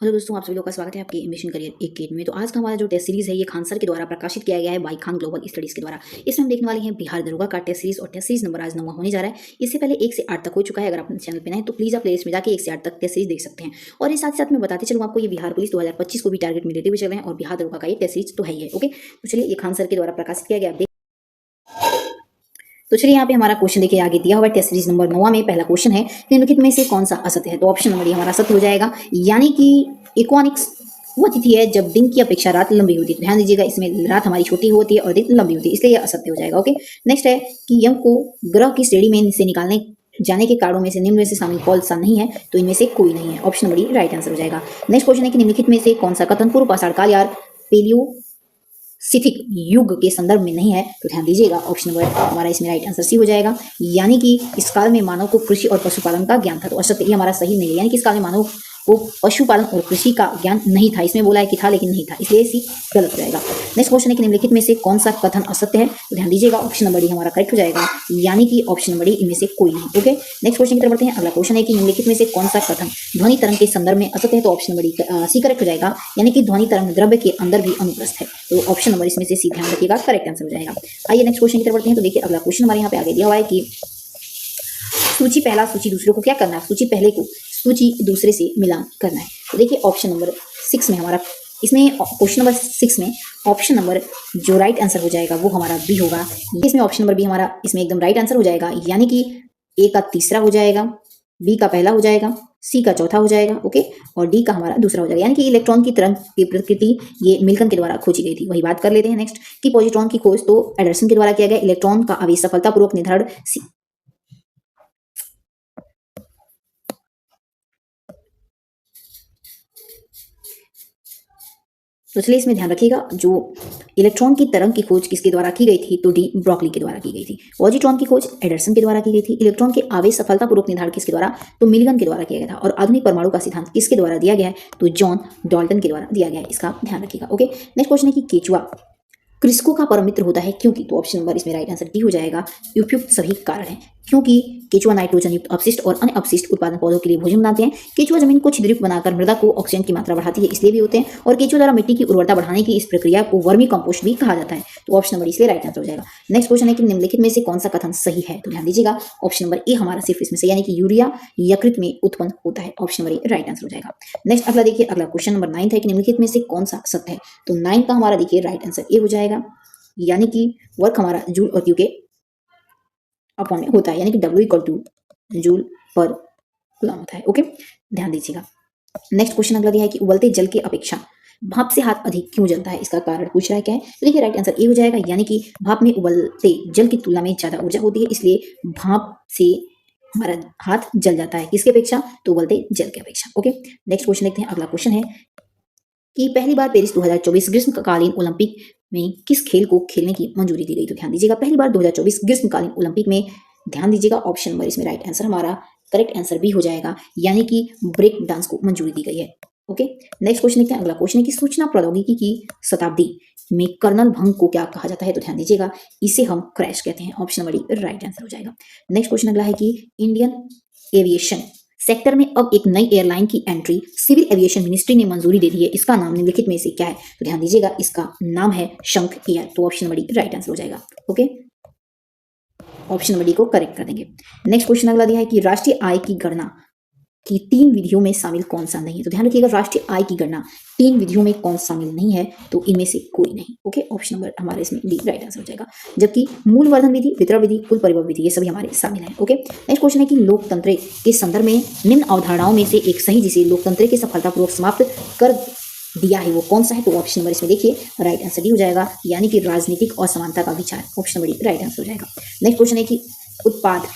Hello दोस्तों, आप सभी लोगों का स्वागत है आपके मिशन करियर एकेडमी में। तो आज का हमारा जो टेस्ट सीरीज है ये खान सर के द्वारा प्रकाशित किया गया है बाई खान ग्लोबल स्टडीज के द्वारा। इसमें हम देखने वाले हैं बिहार दरोगा का टेस्ट सीरीज और टेस्ट सीरीज नंबर आज 9वां होने जा रहा है। इससे पहले 1 से 8 तक हो चुका है। अगर आप चैनल पे नए हैं तो प्लीज आप प्लेलिस्ट में जाकर 1 से 8 तक टेस्ट सीरीज देख सकते हैं। और इस साथ ही साथ मैं बताते चलूँ आपको, ये बिहार पुलिस 2025 को भी टारगेट में लेते हुए चल रहे हैं और बिहार दरोगा का ये टेस्ट सीरीज तो है ही है। ओके, तो चलिए ये खान सर के द्वारा प्रकाशित किया गया। तो चलिए यहाँ पे हमारा क्वेश्चन देखिए आगे दिया हुआ है टेस्ट सीरीज नंबर 9 में। पहला क्वेश्चन है, निम्नलिखित में से कौन सा असत्य है? तो ऑप्शन नंबर हमारा सत्य हो जाएगा, यानी कि इक्वानिक्स वो तिथि है जब दिन की अपेक्षा रात लंबी होती है। ध्यान दीजिएगा, इसमें रात हमारी छोटी होती है और दिन लंबी होती है, इसलिए यह असत्य हो जाएगा। ओके, नेक्स्ट है कि यम को ग्रह की श्रेणी में से निकालने जाने के कारणों में से निम्न में से शामिल कौन सा नहीं है? तो इनमें से कोई नहीं है। ऑप्शन नंबर राइट आंसर हो जाएगा। नेक्स्ट क्वेश्चन है कि निम्नलिखित में से कौन सा कथन पूर्व पाषाण काल या पेलियो सिथिक युग के संदर्भ में नहीं है? तो ध्यान दीजिएगा, ऑप्शन नंबर हमारा इसमें राइट आंसर सी हो जाएगा, यानी कि इस काल में मानव को कृषि और पशुपालन का ज्ञान था। तो असत्य ये हमारा सही नहीं है, यानी कि इस काल में मानव को पशुपालन और कृषि का ज्ञान नहीं था। इसमें बोला है कि था लेकिन नहीं था, इसलिए सी गलत हो जाएगा। नेक्स्ट क्वेश्चन है कि निम्नलिखित में से कौन सा कथन असत्य है? तो ध्यान दीजिएगा, ऑप्शन नंबर डी हमारा करेक्ट हो जाएगा, यानी कि ऑप्शन नंबर डी इनमें से कोई नहीं। ओके, नेक्स्ट क्वेश्चन की तरफ बढ़ते हैं। अगला क्वेश्चन है कि निम्नलिखित में से कौन सा कथन ध्वनि तरंग के संदर्भ में असत्य है? तो ऑप्शन नंबर सी करेक्ट हो जाएगा, यानी कि ध्वनि तरंग द्रव्य के अंदर भी अनुप्रस्थ है। तो ऑप्शन नंबर इसमें से सी ध्यान रखिएगा, करेक्ट आंसर हो जाएगा। आइए नेक्स्ट क्वेश्चन की तरफ बढ़ते हैं। तो देखिए अगला क्वेश्चन हमारे यहाँ पे आगे दिया हुआ है कि सूची पहला सूची दूसरे को क्या करना है? सूची पहले को सूची दूसरे से मिलान करना है। तो देखिए ऑप्शन नंबर 6 में हमारा, इसमें क्वेश्चन नंबर 6 में ऑप्शन नंबर जो राइट आंसर हो जाएगा वो हमारा बी होगा। इसमें ऑप्शन नंबर बी हमारा इसमें एकदम राइट आंसर हो जाएगा, यानी कि ए का तीसरा हो जाएगा, बी का पहला हो जाएगा, सी का चौथा हो जाएगा। ओके, और डी का हमारा दूसरा हो जाएगा, यानी कि इलेक्ट्रॉन की तरंग की प्रकृति ये मिल्टन के द्वारा खोजी गई थी। वही बात कर लेते हैं नेक्स्ट कि पॉजिट्रॉन की खोज तो एंडरसन के द्वारा किया गया। इलेक्ट्रॉन का आवेश सफलतापूर्वक निर्धारण तो चलिए इसमें ध्यान रखिएगा, जो इलेक्ट्रॉन की तरंग की खोज किसके द्वारा की गई थी? तो डी ब्रोगली के द्वारा की गई थी। पॉजिट्रॉन की खोज एंडरसन के द्वारा की गई थी। इलेक्ट्रॉन के आवेश सफलतापूर्वक निर्धारण किसके द्वारा? तो मिलिगन के द्वारा किया गया था। और आधुनिक परमाणु का सिद्धांत किसके द्वारा दिया गया है? तो जॉन डाल्टन के द्वारा दिया गया है। इसका ध्यान रखिएगा। ओके, नेक्स्ट क्वेश्चन है कि केचुआ कृषकों का परम मित्र होता है क्योंकि? तो ऑप्शन नंबर इसमें राइट आंसर डी हो जाएगा, उपयुक्त सभी कारण है। क्योंकि केचुआ नाइट्रोजन युक्त अपशिष्ट और अन्य अपशिष्ट उत्पादन पौधों के लिए भोजन बनाते हैं। केचुआ जमीन को छिद्रयुक्त बनाकर मृदा को ऑक्सीजन की मात्रा बढ़ाती है, इसलिए भी होते हैं। और केचुआ द्वारा मिट्टी की उर्वरता बढ़ाने की इस प्रक्रिया को वर्मी कंपोस्ट भी कहा जाता है। तो ऑप्शन नंबर इसलिए राइट आंसर हो जाएगा। नेक्स्ट क्वेश्चन है कि निम्नलिखित में से कौन सा कथन सही है? तो ध्यान दीजिएगा, ऑप्शन नंबर ए हमारा सिर्फ इसमें सही, यानी कि यूरिया यकृत में उत्पन्न होता है। Option number A right answer हो जाएगा। नेक्स्ट अगला देखिए, अगला क्वेश्चन नंबर 9 है कि निम्नलिखित में से कौन सा सत्य है? तो 9 का हमारा देखिए राइट आंसर ए हो जाएगा, यानी कि वर्क हमारा जूल और क्यू के अपॉन में होता है, यानी कि W इक्वल टू जूल पर कूलम होता है। ओके, ध्यान दीजिएगा। नेक्स्ट क्वेश्चन अगला दिया है कि उबलते जल की अपेक्षा भाप से हाथ अधिक क्यों जलता है? इसका कारण पूछ रहा है क्या है? तो देखिए राइट आंसर ए हो जाएगा, यानी कि भाप में उबलते जल की तुलना में ज्यादा ऊर्जा होती है, इसलिए भाप से हमारा हाथ जल जाता है। किसके अपेक्षा? तो उबलते जल की अपेक्षा। ओके, नेक्स्ट क्वेश्चन देखते हैं। अगला क्वेश्चन है कि पहली बार पेरिस 2024 ग्रीष्मकालीन ओलंपिक में किस खेल को खेलने की मंजूरी दी गई? तो ध्यान दीजिएगा, पहली बार 2024 ग्रीष्मकालीन ओलंपिक में, ध्यान दीजिएगा ऑप्शन नंबर इसमें राइट आंसर हमारा करेक्ट आंसर भी हो जाएगा, यानी कि ब्रेक डांस को मंजूरी दी गई है। ओके, नेक्स्ट क्वेश्चन देखते हैं। अगला क्वेश्चन है कि सूचना प्रौद्योगिकी की शताब्दी में कर्नल भंग को क्या कहा जाता है? तो ध्यान दीजिएगा, इसे हम क्रैश कहते हैं। ऑप्शन नंबर राइट आंसर हो जाएगा। नेक्स्ट क्वेश्चन अगला है कि इंडियन एविएशन सेक्टर में अब एक नई एयरलाइन की एंट्री सिविल एविएशन मिनिस्ट्री ने मंजूरी दे दी है। इसका नाम निम्नलिखित में से क्या है? तो ध्यान दीजिएगा, इसका नाम है शंख एयर। तो option number D right answer हो जाएगा। ओके, ऑप्शन नंबर डी को करेक्ट कर देंगे। नेक्स्ट क्वेश्चन अगला दिया है कि राष्ट्रीय आय की गणना की 3 विधियों में शामिल कौन सा नहीं है? तो ध्यान रखिएगा, राष्ट्रीय आय की गणना 3 विधियों में कौन शामिल नहीं है? तो इनमें से कोई नहीं। ओके, ऑप्शन नंबर हमारे इसमें डी राइट आंसर हो जाएगा, जबकि मूल वर्धन विधि, वितरण विधि, कुल परिवहन विधि ये सभी हमारे शामिल हैं। ओके, नेक्स्ट क्वेश्चन है कि लोकतंत्र के संदर्भ में निम्न अवधारणाओं में से एक सही जिसे लोकतंत्र के सफलतापूर्वक समाप्त कर दिया है वो कौन सा है? तो ऑप्शन नंबर इसमें देखिए राइट आंसर डी हो जाएगा, यानी कि राजनीतिक असमानता का विचार। Option number D right answer हो जाएगा। नेक्स्ट क्वेश्चन है कि उत्पाद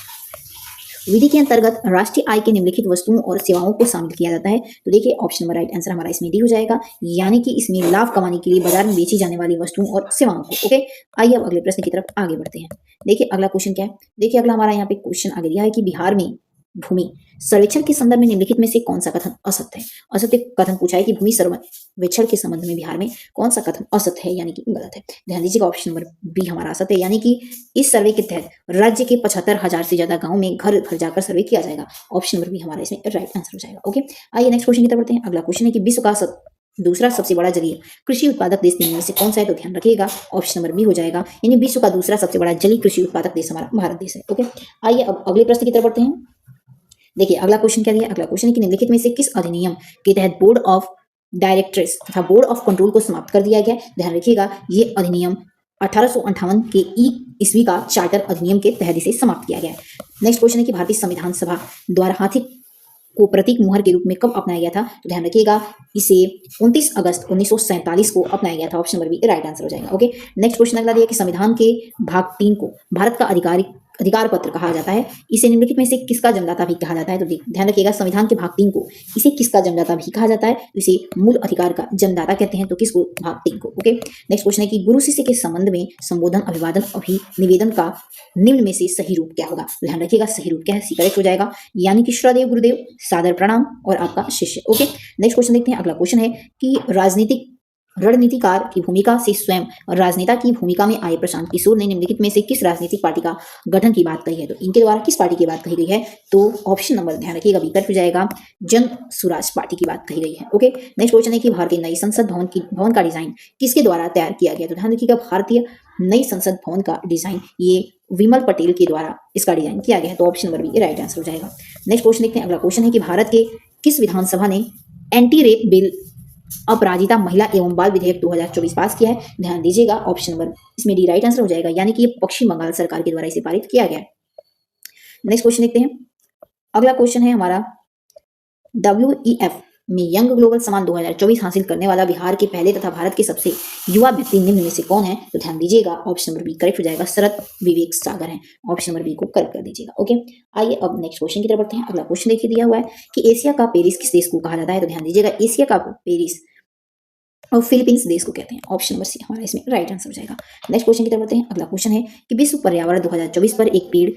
विधि के अंतर्गत राष्ट्रीय आय के निम्नलिखित वस्तुओं और सेवाओं को शामिल किया जाता है। तो देखिए ऑप्शन नंबर राइट आंसर हमारा इसमें डी हो जाएगा, यानी कि इसमें लाभ कमाने के लिए बाजार में बेची जाने वाली वस्तुओं और सेवाओं को। ओके, आइए अब अगले प्रश्न की तरफ आगे बढ़ते हैं। देखिए अगला क्वेश्चन क्या है? देखिए अगला हमारा यहाँ पे क्वेश्चन आगे दिया है कि बिहार में भूमि सर्वेक्षण के संदर्भ में निम्नलिखित में से कौन सा कथन असत्य है? असत्य कथन पूछा है कि भूमि सर्वेक्षण के संबंध में बिहार में कौन सा कथन असत्य है यानी कि गलत है। ध्यान दीजिएगा ऑप्शन नंबर बी हमारा असत्य है, यानी कि इस सर्वे के तहत राज्य के 75,000 से ज्यादा गाँव में घर घर जाकर सर्वे किया जाएगा। ऑप्शन नंबर बी हमारा इसमें राइट आंसर हो जाएगा। ओके, आइए नेक्स्ट क्वेश्चन की तरफ बढ़ते हैं। अगला क्वेश्चन है कि विश्व का दूसरा सबसे बड़ा जलीय कृषि उत्पादक देश निम्न में से कौन सा है? तो ध्यान रखिएगा ऑप्शन नंबर बी हो जाएगा, यानी विश्व का दूसरा सबसे बड़ा जलीय कृषि उत्पादक देश हमारा भारत देश है। ओके, आइए अब अगले प्रश्न की तरफ बढ़ते हैं। देखिए अगला क्वेश्चन क्या दिया? अगला क्वेश्चन है कि निम्नलिखित में से किस अधिनियम के तहत बोर्ड ऑफ डायरेक्टर्स तथा बोर्ड ऑफ कंट्रोल को समाप्त कर दिया गया? ध्यान रखिएगा ये अधिनियम 1858 के ईस्वी का चार्टर अधिनियम के तहत इसे समाप्त किया गया है। नेक्स्ट क्वेश्चन है कि भारतीय संविधान सभा द्वारा हाथी को प्रतीक मुहर के रूप में कब अपनाया गया था? तो ध्यान रखिएगा इसे 29 अगस्त 1947 को अपनाया गया था। Option number B right answer हो जाएगा। ओके, नेक्स्ट क्वेश्चन अगला दिया कि संविधान के भाग 3 को भारत का अधिकार पत्र कहा जाता है, इसे निम्नलिखित में से किसका जन्मदाता भी कहा जाता है? तो ध्यान रखिएगा संविधान के भाग 3 को इसे किसका जन्मदाता भी कहा जाता है? तो इसे मूल अधिकार का जन्मदाता कहते हैं। तो किसको? भाग 3 को। ओके, नेक्स्ट क्वेश्चन है कि गुरु शिष्य के संबंध में संबोधन अभिवादन अभिनिवेदन का निम्न में से सही रूप क्या होगा? तो ध्यान रखिएगा सही रूप क्या है? सी करेक्ट हो जाएगा, यानी कि श्रद्धेय गुरुदेव, सादर प्रणाम और आपका शिष्य। ओके, नेक्स्ट क्वेश्चन देखते हैं। अगला क्वेश्चन है कि राजनीतिक रणनीतिकार की भूमिका से स्वयं और राजनेता की भूमिका में आए प्रशांत किशोर ने निम्नलिखित में से किस राजनीतिक पार्टी का गठन की बात कही है? तो इनके द्वारा किस पार्टी की बात कही गई है? तो ऑप्शन नंबर ध्यान रखिएगा बी हो जाएगा, जन स्वराज पार्टी की बात कही गई है। ओके, नेक्स्ट क्वेश्चन है कि भारतीय नई संसद भवन का डिजाइन किसके द्वारा तैयार किया गया? तो ध्यान रखिएगा भारतीय नई संसद भवन का डिजाइन ये विमल पटेल के द्वारा इसका डिजाइन किया गया है। तो option number B right answer हो जाएगा। नेक्स्ट क्वेश्चन देखते हैं। अगला क्वेश्चन है कि भारत के किस विधानसभा ने एंटी रेप बिल अपराजिता महिला एवं बाल विधेयक 2024 पास किया है? ध्यान दीजिएगा ऑप्शन नंबर इसमें डी राइट आंसर हो जाएगा, यानी कि ये पश्चिम बंगाल सरकार के द्वारा इसे पारित किया गया है। नेक्स्ट क्वेश्चन देखते हैं। अगला क्वेश्चन है हमारा WEF में यंग ग्लोबल सम्मान 2024 हासिल करने वाला बिहार के पहले तथा भारत के सबसे युवा व्यक्ति निम्न में से कौन है? तो ध्यान दीजिएगा ऑप्शन नंबर बी करेक्ट हो जाएगा, शरद विवेक सागर है। ऑप्शन नंबर बी को करेक्ट कर दीजिएगा। ओके, आइए अब नेक्स्ट क्वेश्चन की तरफ बढ़ते हैं। अगला क्वेश्चन देखिए दिया हुआ है कि एशिया का पेरिस किस देश को कहा जाता है? तो ध्यान दीजिएगा एशिया का पेरिस और फिलीपींस देश को कहते हैं। ऑप्शन नंबर सी हमारा इसमें राइट आंसर हो जाएगा। नेक्स्ट क्वेश्चन की तरफ बढ़ते हैं। अगला क्वेश्चन है कि विश्व पर्यावरण 2024 पर एक पेड़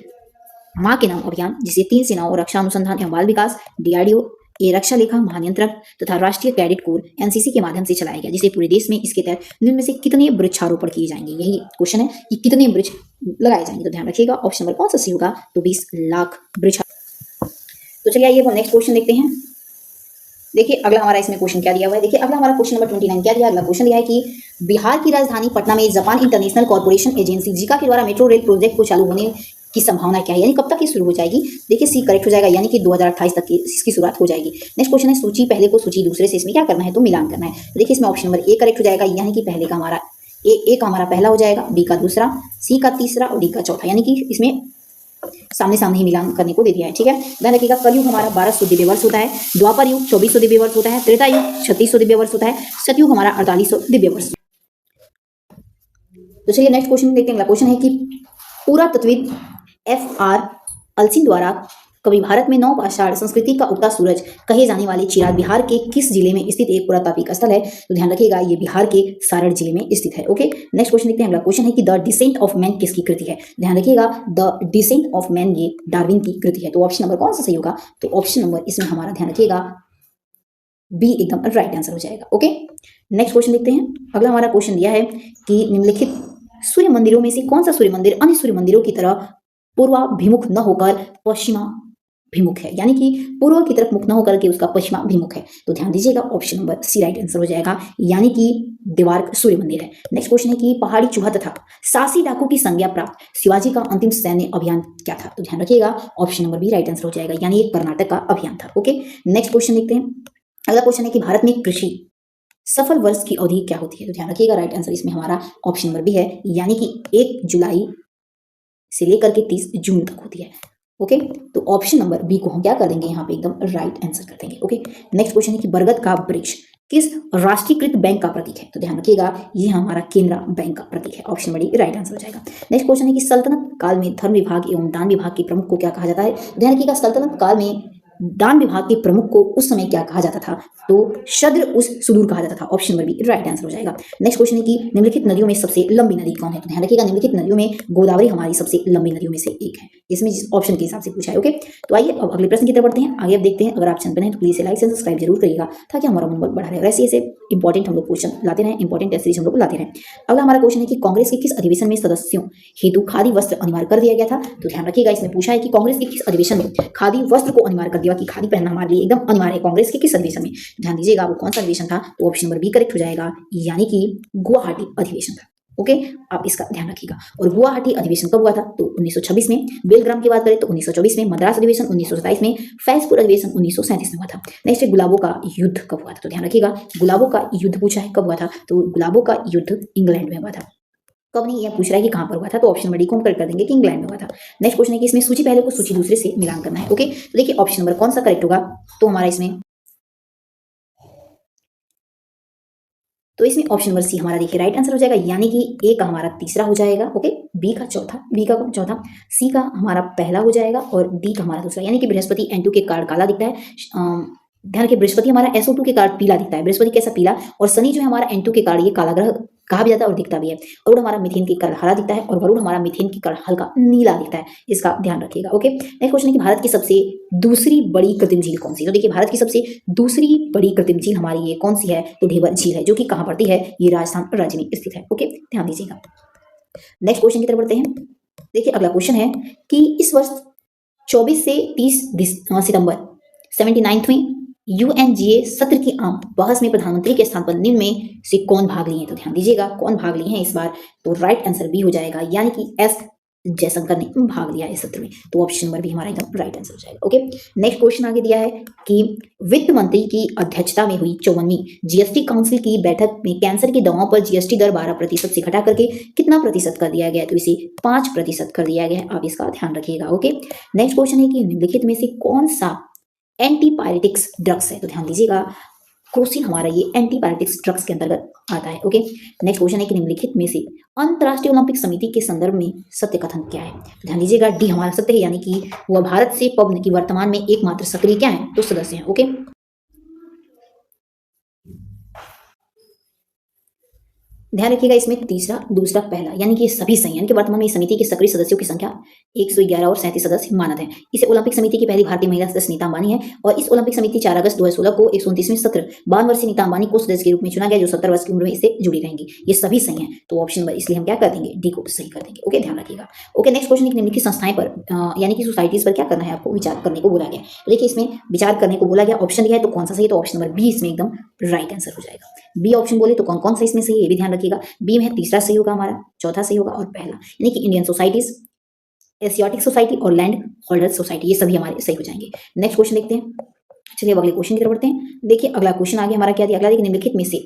मां के नाम अभियान जिसे 3 सेनाओं रक्षा अनुसंधान एवं बाल विकास DRDO ए रक्षा लेखा महानियंत्रक तथा राष्ट्रीय कैडेट कोर NCC के माध्यम से चलाया गया, जिसे पूरे देश में इसके तहत निम्न में से कितने वृक्षारोपण किए जाएंगे? यही क्वेश्चन है कि कितने वृक्ष लगाए जाएंगे। तो ध्यान रखिएगा ऑप्शन नंबर कौन सा सही होगा? तो 20 लाख वृक्ष। तो चलिए आइए नेक्स्ट क्वेश्चन देखते हैं। देखिए अगला हमारा इसमें क्वेश्चन क्या दिया हुआ है। देखिए अगला हमारा क्वेश्चन नंबर 29 क्या दिया? अगला क्वेश्चन दिया है कि बिहार की राजधानी पटना में जापान इंटरनेशनल कॉर्पोरेशन एजेंसी जिका के द्वारा मेट्रो रेल प्रोजेक्ट को चालू होने की संभावना क्या है, यानी कब तक ये शुरू हो जाएगी? देखिए सी करेक्ट हो जाएगा, यानी कि 2028 तक इसकी शुरुआत हो जाएगी। नेक्स्ट क्वेश्चन है सूची पहले को सूची दूसरे से इसमें क्या करना है? तो मिलान करना है। तो देखिए इसमें ऑप्शन नंबर ए करेक्ट हो जाएगा, यानी कि पहले का हमारा ए का हमारा पहला हो जाएगा, बी का दूसरा, सी का तीसरा और डी का चौथा, यानी कि इसमें सामने सामने ही मिलान करने को दे दिया है। ठीक है, ध्यान रखिएगा कलयुग हमारा 1200 दिव्य वर्ष होता है, द्वापर युग 2400 दिव्य वर्ष होता है, त्रेता युग 3600 दिव्य वर्ष होता है, सतयुग हमारा 4800 दिव्य वर्ष। तो चलिए नेक्स्ट क्वेश्चन देखते हैं। अगला क्वेश्चन है कि पुरातत्वविद FR अलसिन द्वारा कभी भारत में नौ आषाढ़ संस्कृति का उगता सूरज कहे जाने वाले चिराग बिहार के किस जिले में स्थित एक पुरातात्विक स्थल है? तो ध्यान रखिएगा ये बिहार के सारण जिले में स्थित है। ओके, नेक्स्ट क्वेश्चन देखते हैं। अगला क्वेश्चन है कि द डिसेंट ऑफ मैन किसकी कृति है? ध्यान रखिएगा द डिसेंट ऑफ मैन ये डार्विन की कृति है। तो ऑप्शन नंबर कौन सा सही होगा? तो ऑप्शन नंबर इसमें हमारा ध्यान रखिएगा बी एकदम राइट आंसर हो जाएगा। ओके, नेक्स्ट क्वेश्चन देखते हैं। अगला हमारा क्वेश्चन दिया है कि निम्नलिखित सूर्य मंदिरों में से कौन सा सूर्य मंदिर अन्य सूर्य मंदिरों की तरह पूर्वाभिमुख न होकर पश्चिमाभिमुख है, यानी कि पूर्व की तरफ मुख न होकर के उसका पश्चिमाभिमुख है? तो ध्यान दीजिएगा option number C right answer हो जाएगा, यानी कि देवार्क सूर्य मंदिर है। नेक्स्ट क्वेश्चन है कि पहाड़ी चूहा तथा सासी डाकू की संज्ञा प्राप्त शिवाजी का अंतिम सैन्य अभियान क्या था? तो ध्यान रखिएगा option number B right answer हो जाएगा, यानी एक कर्नाटक का अभियान था। ओके, नेक्स्ट क्वेश्चन देखते हैं। अगला क्वेश्चन है कि भारत में कृषि सफल वर्ष की अवधि क्या होती है? तो ध्यान रखिएगा राइट आंसर इसमें हमारा ऑप्शन नंबर बी है, यानी कि 1 जुलाई से लेकर के 30 जून तक होती है। ओके, तो ऑप्शन नंबर बी को हम क्या कर देंगे यहाँ पे एकदम राइट आंसर कर देंगे। ओके, नेक्स्ट क्वेश्चन है कि बरगद का वृक्ष किस राष्ट्रीयकृत बैंक का प्रतीक है? तो ध्यान रखिएगा ये हमारा केनरा बैंक का प्रतीक है। Option number D right answer हो जाएगा। नेक्स्ट क्वेश्चन है कि सल्तनत काल में धर्म विभाग एवं दान विभाग के प्रमुख को क्या कहा जाता है? ध्यान रखिएगा सल्तनत काल में दान विभाग के प्रमुख को उस समय क्या कहा जाता था? तो शद्र उस सुदूर कहा जाता था। Option number B right answer हो जाएगा। नेक्स्ट क्वेश्चन है कि निम्नलिखित नदियों में सबसे लंबी नदी कौन है? तो ध्यान रखिएगा, निम्नलिखित नदियों में गोदावरी हमारी सबसे लंबी नदियों में से एक है। इसमें जिस ऑप्शन के हिसाब से पूछा है। ओके, तो आइए अब अगले प्रश्न की तरफ बढ़ते हैं। आगे अब देखते हैं। अगर आप चैनल पर हैं तो प्लीज लाइक एंड सब्सक्राइब जरूर करिएगा ताकि हमारा मनोबल बढ़ा रहे। ऐसे ऐसे इंपॉर्टेंट हम लोग क्वेश्चन लाते रहें, इंपॉर्टेंट टेस्ट सीरीज हम लोग लाते रहें। अगला हमारा क्वेश्चन है कि कांग्रेस के किस अधिवेशन में सदस्यों हेतु खादी वस्त्र अनिवार्य कर दिया गया था? तो ध्यान रखिएगा, इसमें पूछा है कि कांग्रेस के किस अधिवेशन में खादी वस्त्र को अनिवार्य कर दिया कि खादी पहनना हमारे लिए एकदम अनिवार्य है। कांग्रेस के किस अधिवेशन में? ध्यान दीजिएगा, वो कौन सा अधिवेशन था? तो ऑप्शन नंबर बी करेक्ट हो जाएगा, यानी कि गुवाहाटी अधिवेशन था। ओके, आप इसका ध्यान रखिएगा। और गुवाहाटी अधिवेशन कब हुआ था? तो 1926 में। बेलग्राम की बात करें तो 1924 में। मद्रास अधिवेशन 1927 में। फैजपुर अधिवेशन 1937 में हुआ था। नेक्स्ट गुलाबों का युद्ध कब हुआ था? तो ध्यान रखिएगा, गुलाबों का युद्ध पूछा है कब हुआ था? तो गुलाबों का युद्ध इंग्लैंड में हुआ था। कब नहीं, यह पूछ रहा है कि कहां पर हुआ था, तो ऑप्शन नंबर डी को हम करेक्ट कर देंगे कि इंग्लैंड में हुआ था। नेक्स्ट क्वेश्चन है कि इसमें सूची पहले को सूची दूसरे से मिलान करना है। ओके, तो देखिए ऑप्शन नंबर कौन सा करेक्ट होगा? तो हमारा इसमें ऑप्शन नंबर सी हमारा देखिए राइट आंसर हो जाएगा, यानी कि ए का हमारा तीसरा हो जाएगा। ओके, बी का चौथा, सी का हमारा पहला हो जाएगा और डी का हमारा दूसरा, यानी कि बृहस्पति N2 के कार्ड काला दिखता है। ध्यान रखिए, बृहस्पति हमारा SO2 के कार्ड पीला दिखता है। बृहस्पति कैसा? पीला। और शनि जो है हमारा N2 के कार्ड ये काला ग्रह कहा भी जाता है और दिखता भी है। अरुण हमारा मिथेन के कार्ड हरा दिखता है और वरुण हमारा मिथेन के कार्ड हल्का नीला दिखता है। इसका ध्यान रखिएगा। ओके, नेक्स्ट क्वेश्चन है कि भारत की सबसे दूसरी बड़ी कृत्रिम झील कौन सी? तो देखिए, भारत की सबसे दूसरी बड़ी कृत्रिम झील हमारी ये कौन सी है? तो ढेबर झील है, जो कि कहाँ पड़ती है? ये राजस्थान राज्य में स्थित है। ओके, ध्यान दीजिएगा। नेक्स्ट क्वेश्चन की तरफ बढ़ते हैं। देखिए अगला क्वेश्चन है कि इस वर्ष 24 से 30 सितंबर 79वें UNGA सत्र की आम बहस में प्रधानमंत्री के स्थान पर निम्न में से कौन भाग लिए हैं? तो ध्यान दीजिएगा, कौन भाग लिए हैं इस बार? तो राइट आंसर बी हो जाएगा, यानी कि एस जयशंकर ने भाग लिया इस सत्र में। तो ऑप्शन नंबर बी हमारा एकदम राइट आंसर हो जाएगा। ओके, नेक्स्ट क्वेश्चन आगे दिया है कि वित्त मंत्री की अध्यक्षता में हुई 54वीं GST काउंसिल की बैठक में कैंसर की दवाओं पर GST दर 12% से घटा करके कितना प्रतिशत कर दिया गया? तो इसे 5% कर दिया गया है। आप इसका ध्यान रखिएगा। ओके, नेक्स्ट क्वेश्चन है कि निम्नलिखित में से कौन सा एंटीपायरेटिक्स ड्रग्स है? तो ध्यान दीजिएगा, क्रोसिन हमारा ये एंटीपायरेटिक्स ड्रग्स के अंतर्गत आता है। ओके, नेक्स्ट क्वेश्चन है कि निम्नलिखित में से अंतर्राष्ट्रीय ओलंपिक समिति के संदर्भ में सत्य कथन क्या है? तो ध्यान दीजिएगा, डी हमारा सत्य है, यानी कि वह भारत से पब्न की वर्तमान में एकमात्र सक्रिय क्या है? तो सदस्य है। ओके, ध्यान रखिएगा, इसमें तीसरा, दूसरा, पहला, यानी कि ये सभी सही है। यानी कि वर्तमान में इस समिति के सक्रिय सदस्यों की संख्या 111 और 37 सदस्य मानद है। इसे ओलंपिक समिति की पहली भारतीय महिला सदस्य नीता अंबानी है और इस ओलंपिक समिति 4 अगस्त 2016 को 129वें सत्र 52 वर्षीय नीता अंबानी को सदस्य के रूप में चुना गया, जो 70 वर्ष की उम्र में इससे जुड़ी रहेंगी। ये सभी सही है, तो ऑप्शन नंबर इसलिए हम क्या कर देंगे? डी को सही कर देंगे। ओके, ध्यान रखिएगा। ओके, नेक्स्ट क्वेश्चन है कि निम्नलिखित संस्थाएं पर यानी कि सोसाइटीज पर क्या करना है? आपको विचार करने को बोला गया। तो देखिए, इसमें विचार करने को बोला गया, ऑप्शन दिया है तो कौन सा सही? तो ऑप्शन नंबर बी इसमें एकदम राइट आंसर हो जाएगा। बी ऑप्शन बोले तो कौन कौन सा इसमें सही है, ये भी ध्यान रखिएगा। बी में तीसरा सही होगा हमारा, चौथा सही होगा और पहला, यानी कि इंडियन सोसाइटीज, एशियाटिक सोसाइटी और लैंड होल्डर सोसाइटी, ये सभी हमारे सही हो जाएंगे। नेक्स्ट क्वेश्चन देखते हैं। चलिए अब अगले क्वेश्चन की तरफ बढ़ते हैं। देखिए अगला क्वेश्चन आगे हमारा क्या दिया? अगला देखिए, निम्नलिखित में से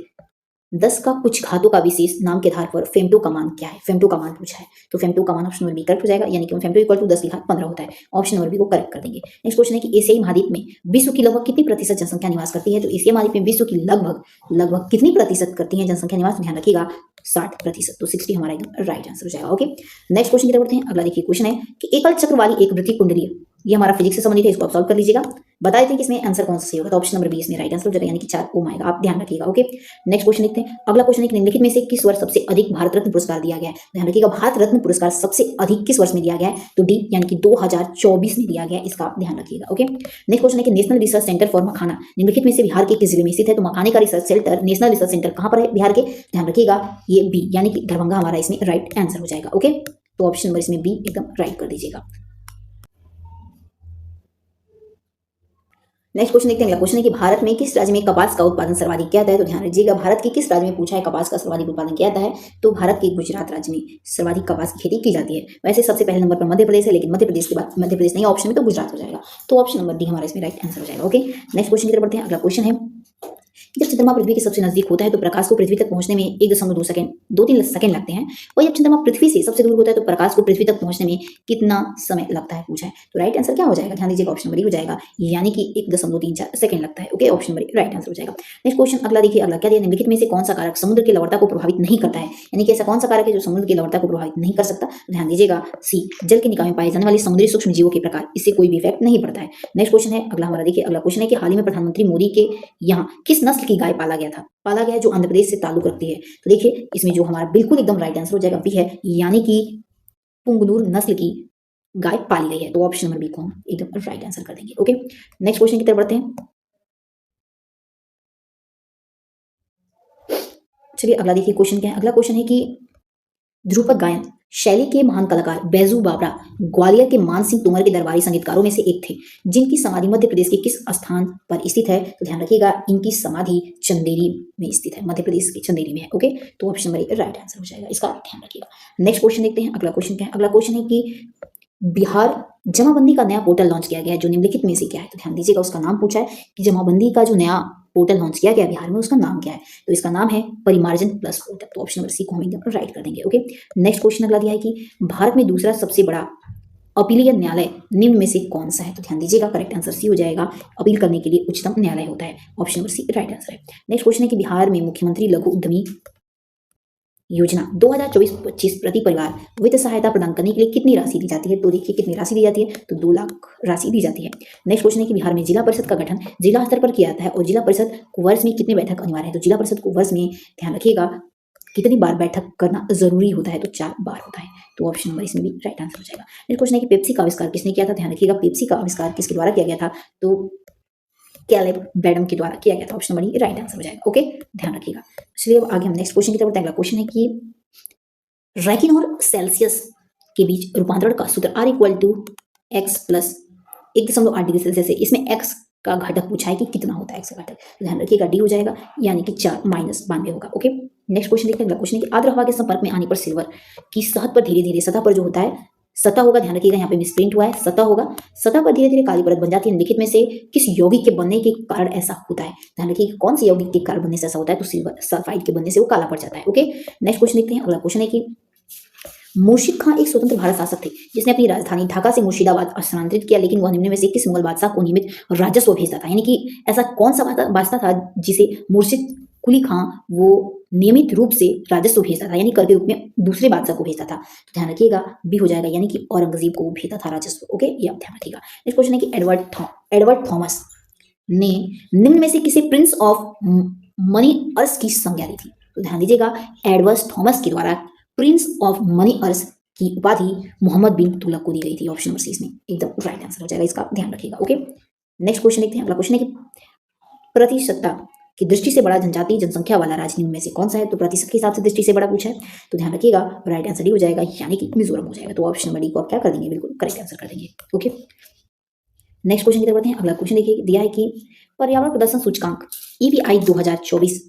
10 का कुछ घातों का विशेष नाम के आधार पर फेमटो का मान क्या है? फेमटो का मान पूछा है, तो फेमटो का मान ऑप्शन नंबर बी करेक्ट हो जाएगा, यानी कि फेमटो इक्वल टू 10 की घात 15 होता है। ऑप्शन नंबर बी को करेक्ट कर देंगे। नेक्स्ट क्वेश्चन है कि एशियाई महाद्वीप में विश्व की लगभग कितनी प्रतिशत जनसंख्या निवास करती है? तो एशियाई महाद्वीप में विश्व की लगभग कितनी प्रतिशत करती है जनसंख्या निवास? ध्यान रखिएगा, 60%, तो 60 हमारा एकदम राइट आंसर हो जाएगा। ओके, नेक्स्ट क्वेश्चन की तरफ बढ़ते हैं। अगला देखिए क्वेश्चन है कि एकल चक्र वाली एक वृत्तीय कुंडली, ये हमारा फिजिक्स से संबंधित है, इसको आप सॉल्व कर लीजिएगा। बता देते हैं कि इसमें आंसर कौन सा सही होगा, तो ऑप्शन नंबर बी इसमें राइट आंसर हो जाएगा, यानी कि 4 ओम आएगा। आप ध्यान रखिएगा। ओके, नेक्स्ट क्वेश्चन देखते हैं। अगला क्वेश्चन है कि निम्नलिखित में से किस वर्ष सबसे अधिक भारत रत्न पुरस्कार दिया गया है? ध्यान रखिएगा, भारत रत्न पुरस्कार सबसे अधिक किस वर्ष में दिया गया है? तो डी, यानी कि 2024 में दिया गया है, इसका ध्यान रखिएगा। ओके, नेक्स्ट क्वेश्चन है कि नेशनल रिसर्च सेंटर फॉर मखाना निम्नलिखित में से बिहार के किस जिले में स्थित है? तो मखाने का research centre, national research centre कहां पर है? बिहार के। ध्यान रखिएगा, ये बी, यानी कि दरभंगा हमारा इसमें राइट आंसर हो जाएगा। ओके, तो ऑप्शन नंबर इसमें बी एकदम राइट कर दीजिएगा। नेक्स्ट क्वेश्चन देखते हैं। अगला क्वेश्चन है कि भारत में किस राज्य में कपास का उत्पादन सर्वाधिक किया जाता है? तो ध्यान रखिएगा, भारत के किस राज्य में पूछा है कपास का सर्वाधिक उत्पादन किया जाता है? तो भारत के गुजरात राज्य में सर्वाधिक कपास की खेती की जाती है। वैसे सबसे पहले नंबर पर मध्य प्रदेश है, लेकिन मध्य प्रदेश के बाद मध्य प्रदेश नहीं ऑप्शन में, तो गुजरात हो जाएगा। तो ऑप्शन नंबर डी हमारा इसमें राइट आंसर हो जाएगा। ओके, नेक्स्ट क्वेश्चन की तरफ बढ़ते हैं। अगला क्वेश्चन है जब चंद्रमा पृथ्वी के सबसे नजदीक होता है तो प्रकाश को पृथ्वी तक पहुंचने में 1.2 सेकंड 2-3 सेकंड लगते हैं, और जब चंद्रमा पृथ्वी से सबसे दूर होता है तो प्रकाश को पृथ्वी तक पहुंचने में कितना समय लगता है पूछा है। तो राइट आंसर क्या हो जाएगा, ध्यान दीजिएगा, ऑप्शन नंबर हो जाएगा, यानी कि 1.34 सेकंड लगता है। Okay, option number right answer हो जाएगा। नेक्स्ट क्वेश्चन अगला देखिए, अगला क्या दिया, निम्नलिखित में से कौन सा कारक समुद्र की लवणता को प्रभावित नहीं करता है, यानी कि ऐसा कौन सा कारक है जो समुद्र की लवणता को प्रभावित नहीं कर सकता। ध्यान दीजिएगा, सी, जल के निकाय में पाए जाने वाले समुद्री सूक्ष्म जीवों के प्रकार, इससे कोई भी इफेक्ट नहीं पड़ता है। नेक्स्ट क्वेश्चन है अगला हमारा, देखिए अगला क्वेश्चन है कि हाल ही में प्रधानमंत्री मोदी के यहाँ किस नस्ल की गाय पाला गया था, पाला गया है जो आंध्र प्रदेश से ताल्लुक रखती है। तो देखिए इसमें जो हमारा बिल्कुल एकदम राइट आंसर हो जाएगा बी है, यानी कि पुंगनूर नस्ल की गाय पाली गई है। तो ऑप्शन नंबर बी को हम एकदम राइट आंसर कर देंगे। ओके, नेक्स्ट क्वेश्चन की तरफ बढ़ते हैं। चलिए अगला देखिए क्वेश्चन क्या है, अगला क्वेश्चन है कि ध्रुपद गायन शैली के महान कलाकार बैजू बावरा ग्वालियर के मान सिंह तोमर के दरबारी संगीतकारों में से एक थे, जिनकी समाधि मध्य प्रदेश के किस स्थान पर स्थित है। तो ध्यान रखिएगा, इनकी समाधि चंदेरी में स्थित है, मध्य प्रदेश के चंदेरी में है। ओके, तो ऑप्शन नंबर राइट आंसर हो जाएगा, इसका ध्यान रखिएगा। नेक्स्ट क्वेश्चन देखते हैं, अगला क्वेश्चन क्या है, अगला क्वेश्चन है कि बिहार जमाबंदी का नया पोर्टल लॉन्च किया गया है, जो निम्नलिखित में से क्या है। तो ध्यान दीजिएगा, उसका नाम पूछा है कि जमाबंदी का जो नया पोर्टल लॉन्च किया गया बिहार में, उसका नाम क्या है। तो इसका नाम है परिमार्जन प्लस पोर्टल। तो ऑप्शन नंबर सी को हम एकदम राइट कर देंगे। ओके, नेक्स्ट क्वेश्चन अगला दिया है कि भारत में दूसरा सबसे बड़ा अपीलीय न्यायालय निम्न में से कौन सा है। तो ध्यान दीजिएगा, करेक्ट आंसर सी हो जाएगा, अपील करने के लिए उच्चतम न्यायालय होता है। Option number C right answer है। नेक्स्ट क्वेश्चन है कि बिहार में मुख्यमंत्री लघु उद्यमी योजना 2024-25 प्रति परिवार वित्त सहायता प्रदान करने के लिए कितनी राशि दी जाती है। तो देखिए कितनी राशि दी जाती है, तो 2 लाख राशि दी जाती है। नेक्स्ट क्वेश्चन है कि बिहार में जिला परिषद का गठन जिला स्तर पर किया जाता है और जिला परिषद को वर्ष में कितनी बैठक अनिवार्य है। तो जिला परिषद को वर्ष में, ध्यान रखिएगा, कितनी बार बैठक करना जरूरी होता है, तो 4 बार होता है। तो ऑप्शन नंबर इसमें भी राइट आंसर हो जाएगा। नेक्स्ट क्वेश्चन है कि पेप्सी का आविष्कार किसने किया था। ध्यान रखिएगा, पेप्सी का आविष्कार किसके द्वारा किया गया था, तो कैलेब बैडम के द्वारा किया गया था। ऑप्शन नंबर राइट आंसर हो जाएगा। ओके, ध्यान रखिएगा। चलिए अब आगे हम नेक्स्ट क्वेश्चन की तरफ बढ़ते हैं। अगला क्वेश्चन है कि रैंकिन और सेल्सियस के बीच रूपांतरण का सूत्र R = x plus 1.8 degree Celsius है। इसमें x का घटक पूछा है कि कितना होता है x का घटक, तो ध्यान रखिएगा डी हो जाएगा, यानी कि 4 - 92 होगा। ओके, नेक्स्ट क्वेश्चन देखते हैं। अगला क्वेश्चन है कि आर्द्र हवा के संपर्क में आने पर सिल्वर की सतह पर धीरे धीरे, सतह पर जो होता है, सतह होगा, ध्यान रखिएगा यहाँ पे मिसप्रिंट हुआ है, सतह होगा, सतह पर धीरे धीरे काली परत बन जाती है। निम्नलिखित में से किस यौगिक के बनने के कारण ऐसा होता है। ध्यान रखिए कौन से यौगिक के कारण बनने से ऐसा होता है, तो सिल्वर सल्फाइड के बनने से वो काला पड़ जाता है। ओके, नेक्स्ट क्वेश्चन देखते हैं। अगला क्वेश्चन है कि मुर्शिद खां एक स्वतंत्र भारत शासक थे जिसने अपनी राजधानी ढाका से मुर्शिदाबाद स्थानांतरित किया, लेकिन वह निम्न में से किस मुगल बादशाह को नियमित राजस्व भेजता था। यानी कि ऐसा कौन सा बादशाह था जिसे मुर्शिद कुली खां वो नियमित रूप से राजस्व भेजता था, यानी कर के रूप में दूसरे बादशाह को भेजता था। तो ध्यान रखिएगा बी हो जाएगा, यानी कि औरंगजेब को भेजता था राजस्व। ओके, ये आप ध्यान रखिएगा। नेक्स्ट क्वेश्चन है कि एडवर्ड थॉमस ने निम्न में से किसे प्रिंस ऑफ मनी अर्स की संज्ञा दी थी। तो ध्यान दीजिएगा, एडवर्ड थॉमस के द्वारा प्रिंस ऑफ मनी अर्स की उपाधि मोहम्मद बिन तुगलक को दी गई थी। ऑप्शन नंबर सी इसमें एकदम राइट आंसर हो जाएगा, इसका ध्यान रखिएगा। ओके, नेक्स्ट क्वेश्चन देखते हैं। अगला क्वेश्चन है कि प्रतिशतता की दृष्टि से बड़ा जनजातीय जनसंख्या वाला राज्य निम्न में से कौन सा है। तो प्रतिशत के हिसाब से दृष्टि से बड़ा पूछा है, तो ध्यान रखिएगा राइट आंसर डी हो जाएगा, यानी कि मिजोरम हो जाएगा। तो ऑप्शन नंबर डी को आप क्या कर देंगे, बिल्कुल करेक्ट आंसर कर देंगे। ओके, नेक्स्ट क्वेश्चन की तरफ बढ़ते हैं। अगला क्वेश्चन देखिए दिया है कि पर्यावरण प्रदर्शन सूचकांक EPI 2024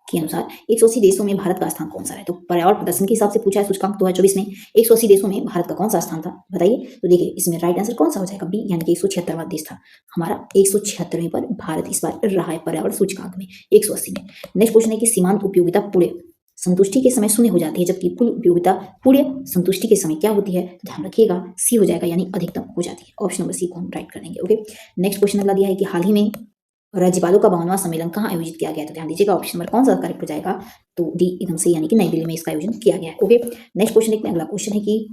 के अनुसार 180 देशों में भारत का स्थान कौन सा है। तो पर्यावरण प्रदर्शन के हिसाब से पूछा है सूचकांक 2024 में 180 देशों में भारत का कौन सा स्थान था, बताइए। तो देखिए इसमें राइट आंसर कौन सा हो जाएगा, बी, यानी कि 176वां देश था हमारा, 176वें पर भारत इस बार रहा है पर्यावरण सूचकांक में 180 में। नेक्स्ट क्वेश्चन है कि सीमांत उपयोगिता पूरे संतुष्टि के समय शून्य हो जाती है, जबकि कुल उपयोगिता पूरे संतुष्टि के समय क्या होती है। तो ध्यान रखिएगा सी हो जाएगा, यानी अधिकतम हो जाती है। ऑप्शन नंबर सी को हम राइट कर देंगे। ओके, नेक्स्ट क्वेश्चन अगला दिया है कि हाल ही में राज्यपालों का 52वां सम्मेलन कहाँ आयोजित किया गया। तो ध्यान दीजिएगा ऑप्शन नंबर कौन सा करेक्ट हो जाएगा, तो डी एकदम से, यानी कि नई दिल्ली में इसका आयोजन किया गया है। ओके, नेक्स्ट क्वेश्चन देखते हैं। अगला क्वेश्चन है कि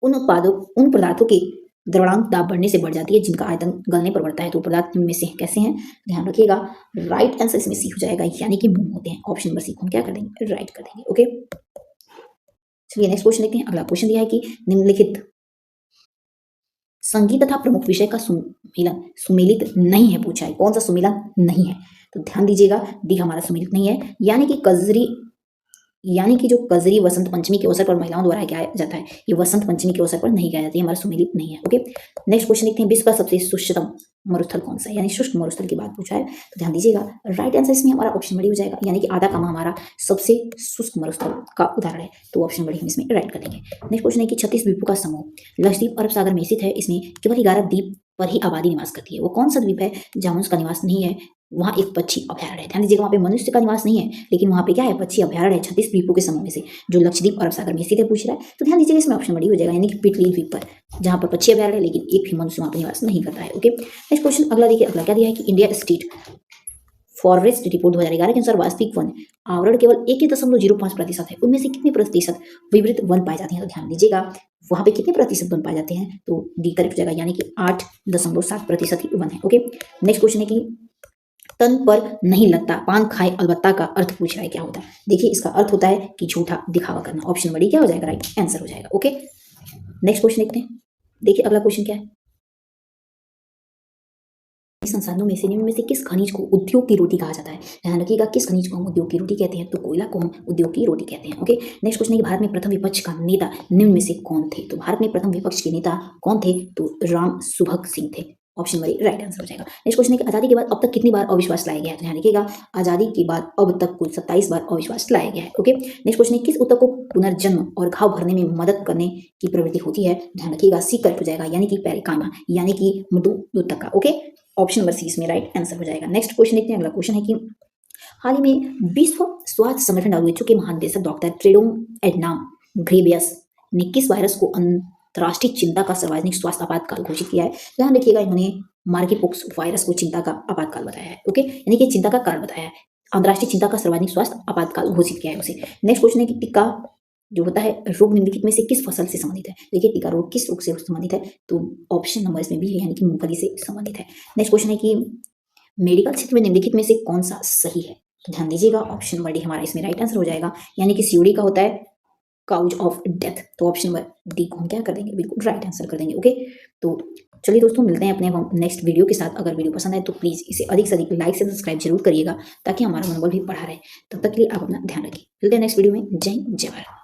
उन पदार्थों के द्रवणांक दाब बढ़ने से बढ़ जाती है जिनका आयतन गलने पर बढ़ता है। तो पदार्थ इनमें से कैसे हैं, ध्यान रखिएगा राइट आंसर इसमें सी हो जाएगा, यानी कि मोम होते हैं। ऑप्शन नंबर सी को हम क्या कर देंगे, राइट कर देंगे। ओके, चलिए नेक्स्ट क्वेश्चन देखते हैं। अगला क्वेश्चन दिया है कि निम्नलिखित संगीत तथा प्रमुख विषय का सुमेलित नहीं है पूछा है, कौन सा सुमेलन नहीं है। तो ध्यान दीजिएगा डी हमारा सुमेलित नहीं है, यानी कि जो कजरी वसंत पंचमी के अवसर पर महिलाओं द्वारा गाया जाता है, ये वसंत पंचमी के अवसर पर नहीं गाया जाता है, हमारा सुमेलित नहीं है। ओके, नेक्स्ट क्वेश्चन देखते हैं। विश्व का सबसे शुष्कतम मरुस्थल कौन सा है, यानी शुष्क मरुस्थल की बात पूछा है। तो ध्यान दीजिएगा राइट आंसर इसमें हमारा ऑप्शन बड़ी हो जाएगा, यानी कि आधा कामा हमारा सबसे शुष्क मरुस्थल का उदाहरण है। तो ऑप्शन बड़ी हम इसमें राइट कर देंगे। नेक्स्ट क्वेश्चन है कि 36 द्वीपों का समूह लक्षद्वीप अरब सागर में स्थित है, इसमें केवल 11 द्वीप पर ही आबादी निवास करती है। वो कौन सा द्वीप है जहाँ उसका निवास नहीं है, वहाँ एक पक्षी अभयारण्य है। ध्यान दीजिएगा, वहाँ पे मनुष्य का निवास नहीं है, लेकिन वहाँ पे क्या है, पक्षी अभयारण्य है 36 द्वीपों के समूह में से, जो लक्षद्वीप अरब सागर में स्थित है पूछ रहा है। तो ध्यान दीजिएगा, इसमें ऑप्शन बड़ी हो जाएगा, यानी कि पिटली द्वीप पर, जहाँ पर पक्षी अभयारण्य है लेकिन एक भी मनुष्य वहाँ पर निवास नहीं करता है। ओके, नेक्स्ट क्वेश्चन अगला देखिए, अगला क्या दिया है कि इंडिया स्टेट फॉरेस्ट रिपोर्ट 2011 के अनुसार वास्तविक वन आवरण केवल 1.05% है, उनमें से कितने प्रतिशत विवृत वन पाए जाते हैं। तो ध्यान दीजिएगा, वहां पे कितने प्रतिशत वन पाए जाते हैं, तो डी करेक्ट हो जाएगा, यानी कि 8.7% ही वन है। ओके, नेक्स्ट क्वेश्चन है कि तन पर नहीं लगता पान खाए अलबत्ता का अर्थ पूछ रहा है, क्या होता है। देखिए, इसका अर्थ होता है कि झूठा दिखावा करना। ऑप्शन बड़ी क्या हो जाएगा, राइट आंसर हो जाएगा। ओके, नेक्स्ट क्वेश्चन देखते हैं। देखिए अगला क्वेश्चन क्या है, संसाधनों में से निम्न में से किस खनिज को उद्योग की रोटी कहा जाता है। ध्यान रखिएगा, किस खनिज को हम उद्योग की रोटी कहते हैं, तो कोयला को हम उद्योग की रोटी कहते हैं। ओके, नेक्स्ट क्वेश्चन है कि भारत में प्रथम विपक्ष का नेता निम्न में से कौन थे। तो भारत में प्रथम विपक्ष के नेता कौन थे, तो राम सुभग सिंह थे। ऑप्शन नंबर राइट आंसर हो जाएगा। नेक्स्ट क्वेश्चन है कि आजादी के बाद अब तक कितनी बार अविश्वास लाया गया है। ध्यान रखिएगा, आजादी के बाद अब तक कुल 27 बार अविश्वास लाया गया है। ओके, नेक्स्ट क्वेश्चन है किस ऊतक को पुनर्जन्म और घाव भरने में मदद करने की प्रवृत्ति होती है। ध्यान रखिएगा, सी करेक्ट हो जाएगा, यानी कि पेरिकाइमा, यानी कि मृदु ऊतक का। ओके, ऑप्शन नंबर सी इसमें राइट आंसर हो जाएगा। नेक्स्ट क्वेश्चन देखते हैं, अगला क्वेश्चन है कि हाल ही में विश्व स्वास्थ्य संगठन WHO के महानिदेशक डॉक्टर टेड्रोस एडहानम घेब्रेयेसस ने किस वायरस को अंतर्राष्ट्रीय चिंता का सार्वजनिक स्वास्थ्य आपातकाल घोषित किया है। ध्यान रखिएगा, इन्होंने मार्कीपोक्स वायरस को चिंता का आपातकाल बताया है। ओके, यानी कि चिंता का कारण बताया है, अंतर्राष्ट्रीय चिंता का सार्वजनिक स्वास्थ्य आपातकाल घोषित किया है उसे। नेक्स्ट क्वेश्चन है कि टीका जो होता है रोग निम्नलिखित में से किस फसल से संबंधित है। देखिए, टीका रोग किस रोग से संबंधित है, तो ऑप्शन नंबर इसमें भी है, यानी कि मूंगफली से संबंधित है। नेक्स्ट क्वेश्चन है कि मेडिकल क्षेत्र में निम्नलिखित में से कौन सा सही है। तो ध्यान दीजिएगा, ऑप्शन नंबर डी हमारा इसमें राइट आंसर हो जाएगा, यानी कि सीओडी का होता है काउज ऑफ डेथ। तो ऑप्शन नंबर डी को हम क्या कर देंगे, बिल्कुल राइट आंसर कर देंगे। ओके, तो चलिए दोस्तों, मिलते हैं अपने नेक्स्ट वीडियो के साथ। अगर वीडियो पसंद आए तो प्लीज़ इसे अधिक से अधिक लाइक से सब्सक्राइब जरूर करिएगा, ताकि हमारा मनोबल भी बढ़ा रहे। तब तक के लिए आप अपना ध्यान रखिए। मिलते हैं नेक्स्ट वीडियो में। जय हिंद, जय भारत।